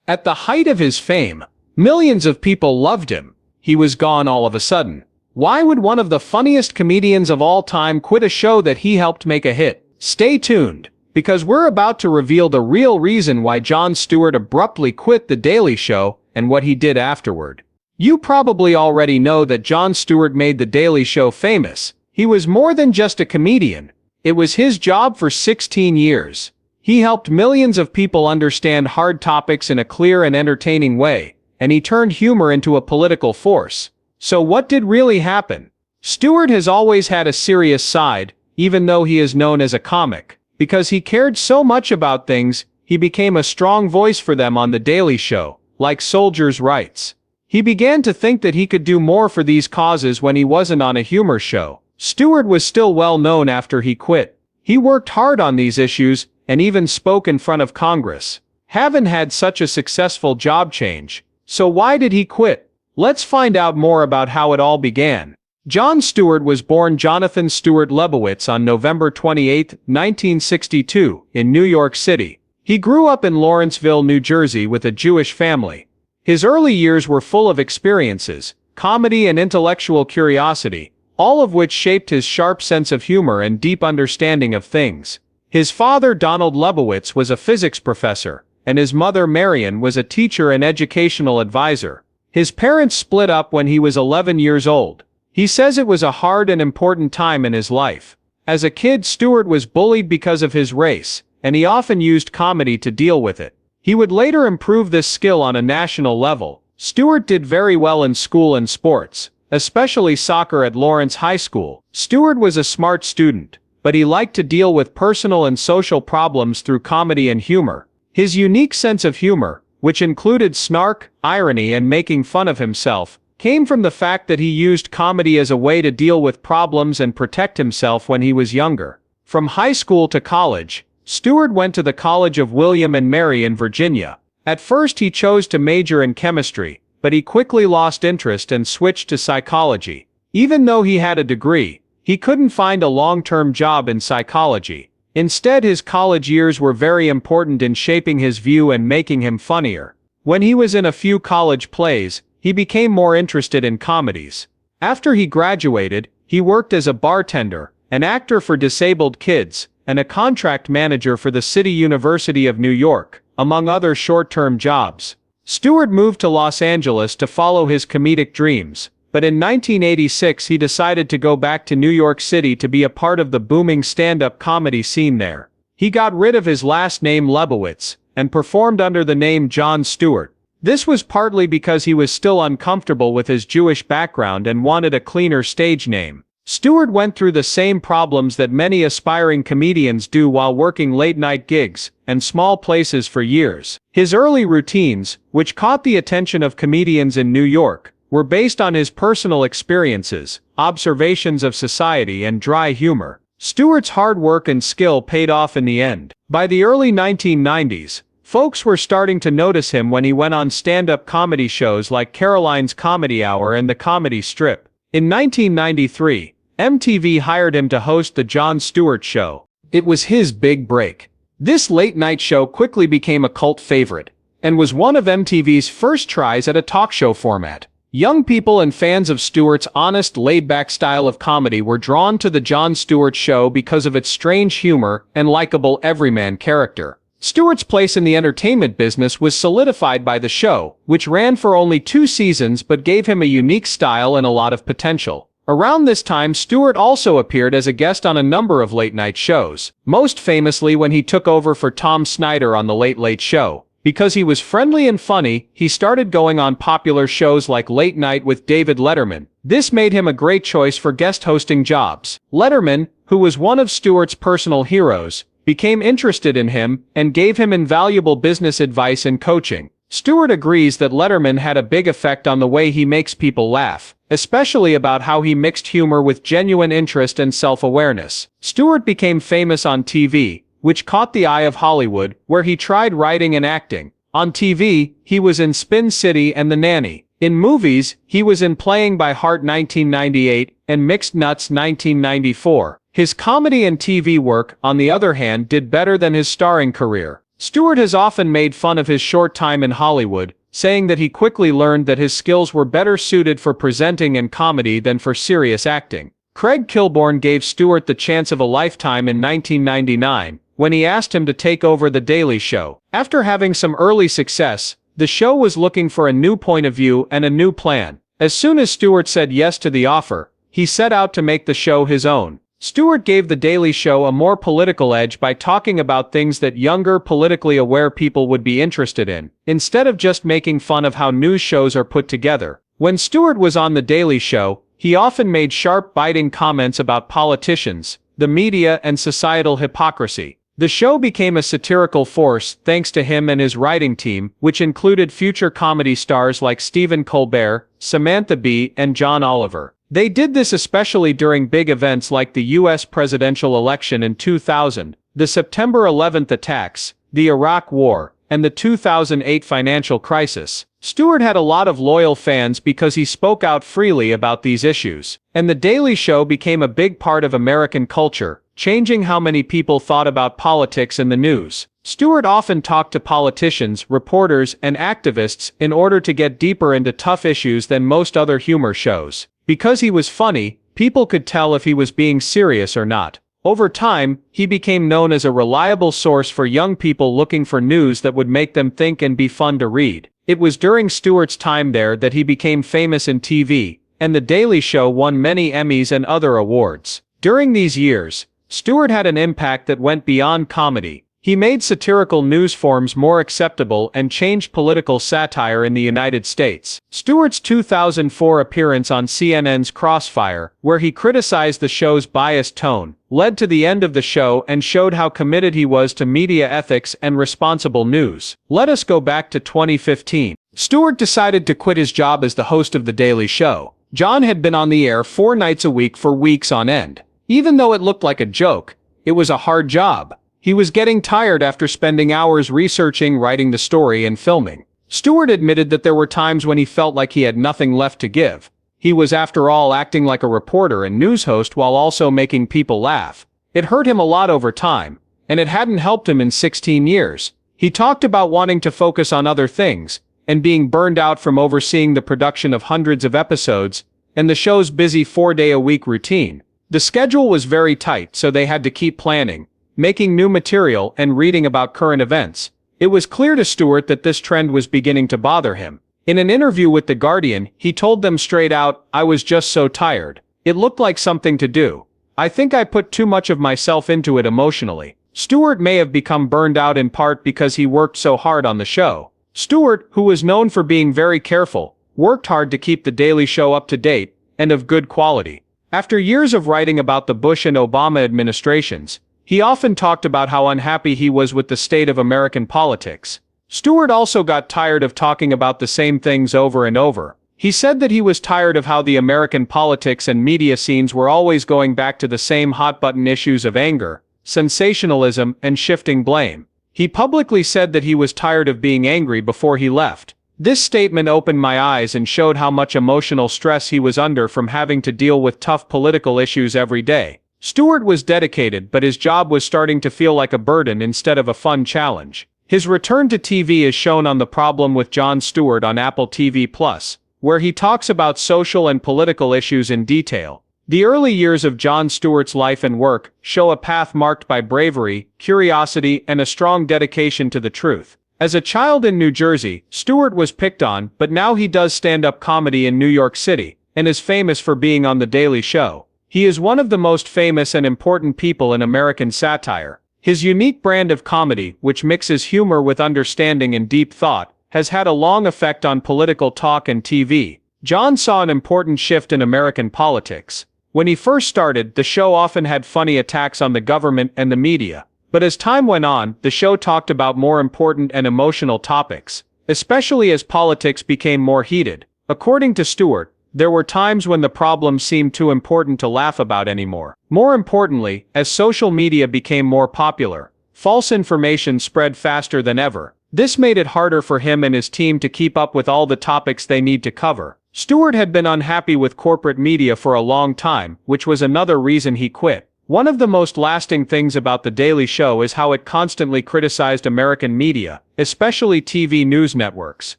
At the height of his fame, millions of people loved him. He was gone all of a sudden. Why would one of the funniest comedians of all time quit a show that he helped make a hit? Stay tuned, because we're about to reveal the real reason why Jon Stewart abruptly quit The Daily Show and what he did afterward. You probably already know that Jon Stewart made The Daily Show famous. He was more than just a comedian. It was his job for 16 years. He helped millions of people understand hard topics in a clear and entertaining way, and he turned humor into a political force. So what did really happen? Stewart has always had a serious side, even though he is known as a comic. Because he cared so much about things, he became a strong voice for them on The Daily Show, like soldiers' rights. He began to think that he could do more for these causes when he wasn't on a humor show. Stewart was still well known after he quit. He worked hard on these issues, and even spoke in front of Congress. Haven't had such a successful job change. So why did he quit? Let's find out more about how it all began. Jon Stewart was born Jonathan Stewart Lebowitz on November 28, 1962, in New York City. He grew up in Lawrenceville, New Jersey with a Jewish family. His early years were full of experiences, comedy and intellectual curiosity, all of which shaped his sharp sense of humor and deep understanding of things. His father, Donald Lebowitz, was a physics professor, and his mother, Marion, was a teacher and educational advisor. His parents split up when he was 11 years old. He says it was a hard and important time in his life. As a kid, Stewart was bullied because of his race, and he often used comedy to deal with it. He would later improve this skill on a national level. Stewart did very well in school and sports, especially soccer at Lawrence High School. Stewart was a smart student, but he liked to deal with personal and social problems through comedy and humor. His unique sense of humor, which included snark, irony, and making fun of himself, came from the fact that he used comedy as a way to deal with problems and protect himself when he was younger. From high school to college, Stewart went to the College of William and Mary in Virginia. At first he chose to major in chemistry, but he quickly lost interest and switched to psychology. Even though he had a degree, he couldn't find a long-term job in psychology. Instead, his college years were very important in shaping his view and making him funnier. When he was in a few college plays, he became more interested in comedies. After he graduated, he worked as a bartender, an actor for disabled kids, and a contract manager for the City University of New York, among other short-term jobs. Stewart moved to Los Angeles to follow his comedic dreams, but in 1986 he decided to go back to New York City to be a part of the booming stand-up comedy scene there. He got rid of his last name Lebowitz, and performed under the name Jon Stewart. This was partly because he was still uncomfortable with his Jewish background and wanted a cleaner stage name. Stewart went through the same problems that many aspiring comedians do while working late-night gigs and small places for years. His early routines, which caught the attention of comedians in New York, were based on his personal experiences, observations of society, and dry humor. Stewart's hard work and skill paid off in the end. By the early 1990s, folks were starting to notice him when he went on stand-up comedy shows like Caroline's Comedy Hour and The Comedy Strip. In 1993, MTV hired him to host The Jon Stewart Show. It was his big break. This late-night show quickly became a cult favorite, and was one of MTV's first tries at a talk show format. Young people and fans of Stewart's honest, laid-back style of comedy were drawn to The Jon Stewart Show because of its strange humor and likable everyman character. Stewart's place in the entertainment business was solidified by the show, which ran for only 2 seasons but gave him a unique style and a lot of potential. Around this time, Stewart also appeared as a guest on a number of late-night shows, most famously when he took over for Tom Snyder on The Late Late Show. Because he was friendly and funny, he started going on popular shows like Late Night with David Letterman. This made him a great choice for guest hosting jobs. Letterman, who was one of Stewart's personal heroes, became interested in him and gave him invaluable business advice and coaching. Stewart agrees that Letterman had a big effect on the way he makes people laugh, especially about how he mixed humor with genuine interest and self-awareness. Stewart became famous on TV, which caught the eye of Hollywood, where he tried writing and acting. On TV, he was in Spin City and The Nanny. In movies, he was in Playing by Heart 1998 and Mixed Nuts 1994. His comedy and TV work, on the other hand, did better than his starring career. Stewart has often made fun of his short time in Hollywood, saying that he quickly learned that his skills were better suited for presenting and comedy than for serious acting. Craig Kilborn gave Stewart the chance of a lifetime in 1999, when he asked him to take over The Daily Show. After having some early success, the show was looking for a new point of view and a new plan. As soon as Stewart said yes to the offer, he set out to make the show his own. Stewart gave The Daily Show a more political edge by talking about things that younger, politically aware people would be interested in, instead of just making fun of how news shows are put together. When Stewart was on The Daily Show, he often made sharp, biting comments about politicians, the media, and societal hypocrisy. The show became a satirical force thanks to him and his writing team, which included future comedy stars like Stephen Colbert, Samantha Bee, and John Oliver. They did this especially during big events like the U.S. presidential election in 2000, the September 11th attacks, the Iraq War, and the 2008 financial crisis. Stewart had a lot of loyal fans because he spoke out freely about these issues, and The Daily Show became a big part of American culture, changing how many people thought about politics and the news. Stewart often talked to politicians, reporters, and activists in order to get deeper into tough issues than most other humor shows. Because he was funny, people could tell if he was being serious or not. Over time, he became known as a reliable source for young people looking for news that would make them think and be fun to read. It was during Stewart's time there that he became famous in TV, and The Daily Show won many Emmys and other awards. During these years, Stewart had an impact that went beyond comedy. He made satirical news forms more acceptable and changed political satire in the United States. Stewart's 2004 appearance on CNN's Crossfire, where he criticized the show's biased tone, led to the end of the show and showed how committed he was to media ethics and responsible news. Let us go back to 2015. Stewart decided to quit his job as the host of The Daily Show. Jon had been on the air 4 nights a week for weeks on end. Even though it looked like a joke, it was a hard job. He was getting tired after spending hours researching, writing the story, and filming. Stewart admitted that there were times when he felt like he had nothing left to give. He was, after all, acting like a reporter and news host while also making people laugh. It hurt him a lot over time, and it hadn't helped him in 16 years. He talked about wanting to focus on other things, and being burned out from overseeing the production of hundreds of episodes, and the show's busy 4-day-a-week routine. The schedule was very tight, so they had to keep planning, making new material, and reading about current events. It was clear to Stewart that this trend was beginning to bother him. In an interview with The Guardian, he told them straight out, "I was just so tired. It looked like something to do. I think I put too much of myself into it emotionally." Stewart may have become burned out in part because he worked so hard on the show. Stewart, who was known for being very careful, worked hard to keep The Daily Show up to date and of good quality. After years of writing about the Bush and Obama administrations, he often talked about how unhappy he was with the state of American politics. Stewart also got tired of talking about the same things over and over. He said that he was tired of how the American politics and media scenes were always going back to the same hot-button issues of anger, sensationalism, and shifting blame. He publicly said that he was tired of being angry before he left. This statement opened my eyes and showed how much emotional stress he was under from having to deal with tough political issues every day. Stewart was dedicated, but his job was starting to feel like a burden instead of a fun challenge. His return to TV is shown on The Problem with Jon Stewart on Apple TV+, where he talks about social and political issues in detail. The early years of Jon Stewart's life and work show a path marked by bravery, curiosity, and a strong dedication to the truth. As a child in New Jersey, Stewart was picked on, but now he does stand-up comedy in New York City, and is famous for being on The Daily Show. He is one of the most famous and important people in American satire. His unique brand of comedy, which mixes humor with understanding and deep thought, has had a long effect on political talk and TV. Jon saw an important shift in American politics. When he first started, the show often had funny attacks on the government and the media. But as time went on, the show talked about more important and emotional topics, especially as politics became more heated. According to Stewart, there were times when the problem seemed too important to laugh about anymore. More importantly, as social media became more popular, false information spread faster than ever. This made it harder for him and his team to keep up with all the topics they need to cover. Stewart had been unhappy with corporate media for a long time, which was another reason he quit. One of the most lasting things about The Daily Show is how it constantly criticized American media, especially TV news networks.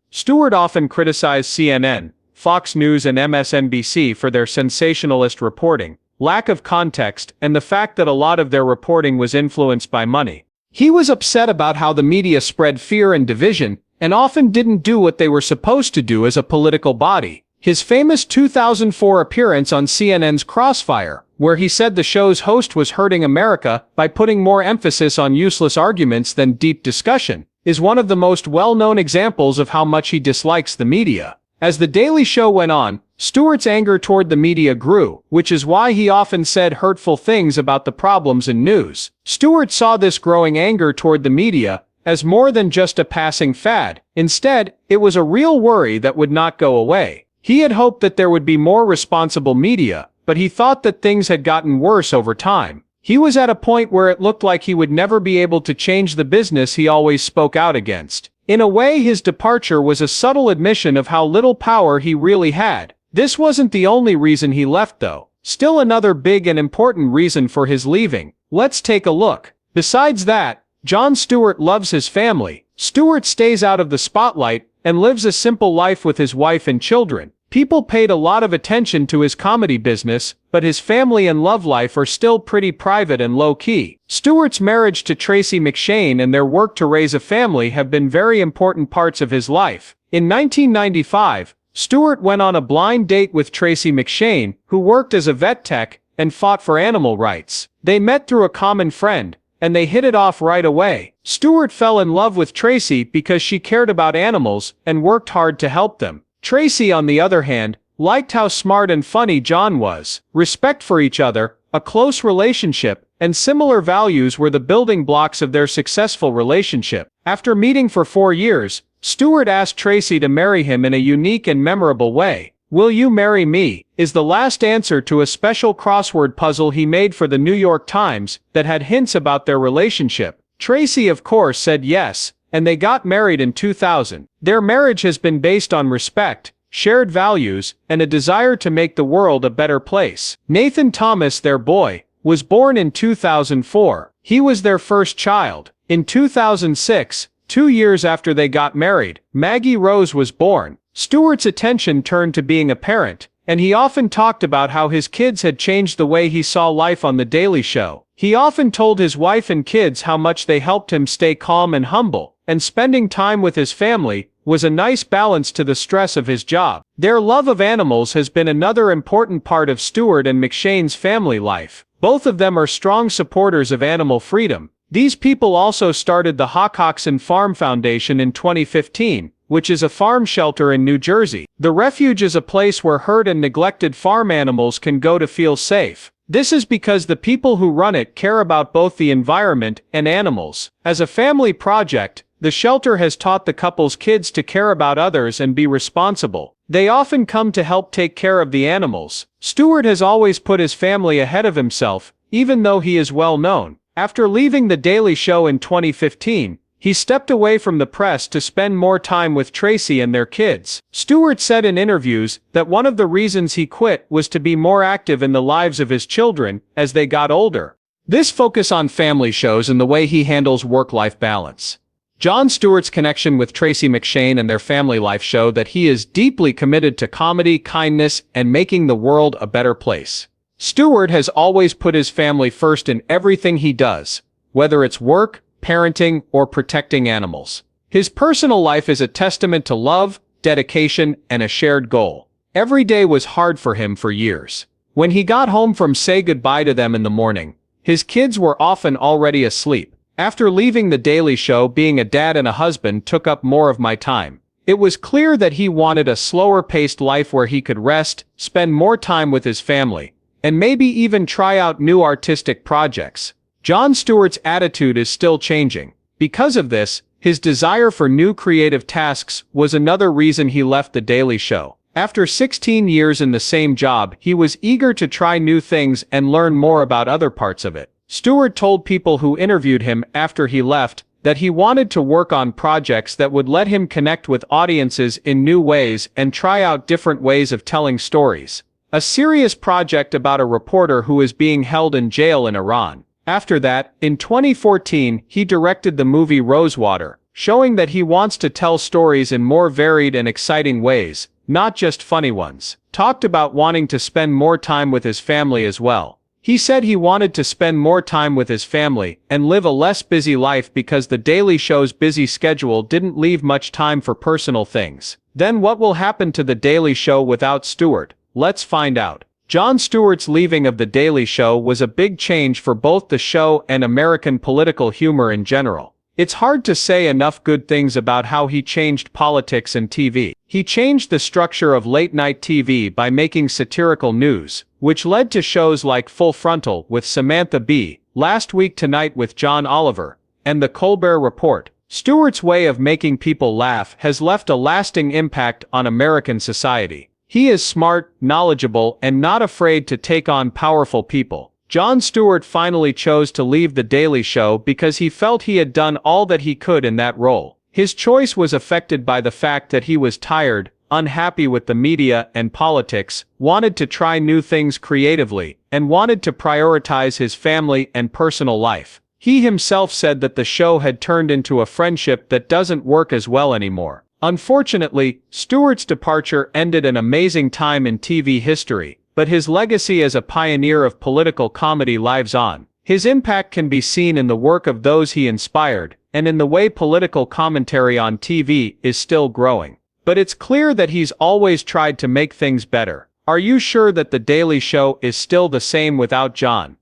Stewart often criticized CNN, Fox News and MSNBC for their sensationalist reporting, lack of context, and the fact that a lot of their reporting was influenced by money. He was upset about how the media spread fear and division, and often didn't do what they were supposed to do as a political body. His famous 2004 appearance on CNN's Crossfire, where he said the show's host was hurting America by putting more emphasis on useless arguments than deep discussion, is one of the most well-known examples of how much he dislikes the media. As The Daily Show went on, Stewart's anger toward the media grew, which is why he often said hurtful things about the problems in news. Stewart saw this growing anger toward the media as more than just a passing fad. Instead, it was a real worry that would not go away. He had hoped that there would be more responsible media, but he thought that things had gotten worse over time. He was at a point where it looked like he would never be able to change the business he always spoke out against. In a way, his departure was a subtle admission of how little power he really had. This wasn't the only reason he left, though. Still another big and important reason for his leaving. Let's take a look. Besides that, Jon Stewart loves his family. Stewart stays out of the spotlight and lives a simple life with his wife and children. People paid a lot of attention to his comedy business, but his family and love life are still pretty private and low-key. Stewart's marriage to Tracy McShane and their work to raise a family have been very important parts of his life. In 1995, Stewart went on a blind date with Tracy McShane, who worked as a vet tech and fought for animal rights. They met through a common friend, and they hit it off right away. Stewart fell in love with Tracy because she cared about animals and worked hard to help them. Tracy, on the other hand, liked how smart and funny Jon was. Respect for each other, a close relationship, and similar values were the building blocks of their successful relationship. After meeting for 4 years, Stewart asked Tracy to marry him in a unique and memorable way. "Will you marry me?" is the last answer to a special crossword puzzle he made for the New York Times that had hints about their relationship. Tracy, of course, said yes, and they got married in 2000. Their marriage has been based on respect, shared values, and a desire to make the world a better place. Nathan Thomas, their boy, was born in 2004. He was their first child. In 2006, 2 years after they got married, Maggie Rose was born. Stewart's attention turned to being a parent, and he often talked about how his kids had changed the way he saw life on The Daily Show. He often told his wife and kids how much they helped him stay calm and humble, and spending time with his family was a nice balance to the stress of his job. Their love of animals has been another important part of Stewart and McShane's family life. Both of them are strong supporters of animal freedom. These people also started the Hockoxen Farm Foundation in 2015, which is a farm shelter in New Jersey. The refuge is a place where hurt and neglected farm animals can go to feel safe. This is because the people who run it care about both the environment and animals. As a family project, the shelter has taught the couple's kids to care about others and be responsible. They often come to help take care of the animals. Stewart has always put his family ahead of himself, even though he is well known. After leaving The Daily Show in 2015, he stepped away from the press to spend more time with Tracy and their kids. Stewart said in interviews that one of the reasons he quit was to be more active in the lives of his children as they got older. This focus on family shows in the way he handles work-life balance. Jon Stewart's connection with Tracy McShane and their family life show that he is deeply committed to comedy, kindness, and making the world a better place. Stewart has always put his family first in everything he does, whether it's work, parenting, or protecting animals. His personal life is a testament to love, dedication, and a shared goal. Every day was hard for him for years. When he got home from say goodbye to them in the morning, his kids were often already asleep. After leaving The Daily Show, being a dad and a husband took up more of my time. It was clear that he wanted a slower-paced life where he could rest, spend more time with his family, and maybe even try out new artistic projects. Jon Stewart's attitude is still changing. Because of this, his desire for new creative tasks was another reason he left The Daily Show. After 16 years in the same job, he was eager to try new things and learn more about other parts of it. Stewart told people who interviewed him after he left that he wanted to work on projects that would let him connect with audiences in new ways and try out different ways of telling stories. a serious project about a reporter who is being held in jail in Iran. After that, in 2014, he directed the movie Rosewater, showing that he wants to tell stories in more varied and exciting ways, not just funny ones. Talked about wanting to spend more time with his family as well. He said he wanted to spend more time with his family and live a less busy life because The Daily Show's busy schedule didn't leave much time for personal things. Then what will happen to The Daily Show without Stewart? Let's find out. Jon Stewart's leaving of The Daily Show was a big change for both the show and American political humor in general. It's hard to say enough good things about how he changed politics and TV. He changed the structure of late-night TV by making satirical news, which led to shows like Full Frontal with Samantha Bee, Last Week Tonight with John Oliver, and The Colbert Report. Stewart's way of making people laugh has left a lasting impact on American society. He is smart, knowledgeable, and not afraid to take on powerful people. Jon Stewart finally chose to leave The Daily Show because he felt he had done all that he could in that role. His choice was affected by the fact that he was tired, unhappy with the media and politics, wanted to try new things creatively, and wanted to prioritize his family and personal life. He himself said that the show had turned into a friendship that doesn't work as well anymore. Unfortunately, Stewart's departure ended an amazing time in TV history, but his legacy as a pioneer of political comedy lives on. His impact can be seen in the work of those he inspired, and in the way political commentary on TV is still growing. But it's clear that he's always tried to make things better. Are you sure that The Daily Show is still the same without Jon?